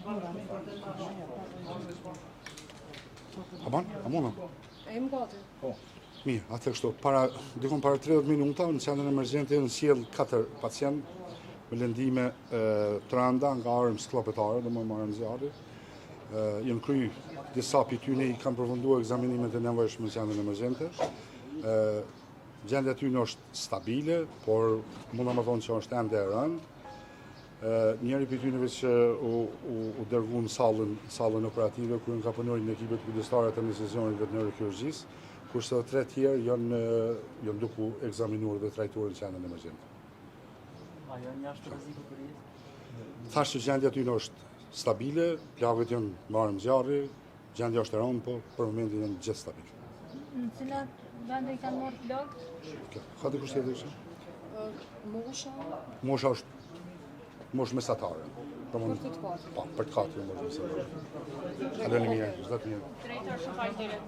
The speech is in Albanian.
A ban? A mona? E më gati. Mirë, atë kështu. Dikon para 30 minuta, në qendrën emergjente në sjell 4 pacient me lëndime të rënda nga armë sklopetare, dhe më marrën zjarri. Janë kry disa për tyne i kanë përfunduar ekzaminimet e nevojshme në qendrën emergjente. Gjendja e tyne është stabile, por mund të më thonë që është ende e rëndë. Njëri për tyneve që u dërgu në sallën operative, ku ka punuar në ekipet kujdestare të anestezionit dhe të neurokirurgjisë, kurse të 3 tjerë janë duke ekzaminuar dhe trajtuar në qendrën emergjente. A janë jashtë rrezikut për jetë? Thash që gjendja e tyne është stabile, plagët janë marrën zjarri, gjendja është e rëndë, po për momentin janë gjithë stabile. Në cilat vende i kanë marrë plagë? Ka dikush tjetër që? Mosha është moshë mesatare. Për të katë. Po, për të katë janë moshë mesatare. Kaloni mirë, çdo të mirë. Drejtor, shumë faleminderit.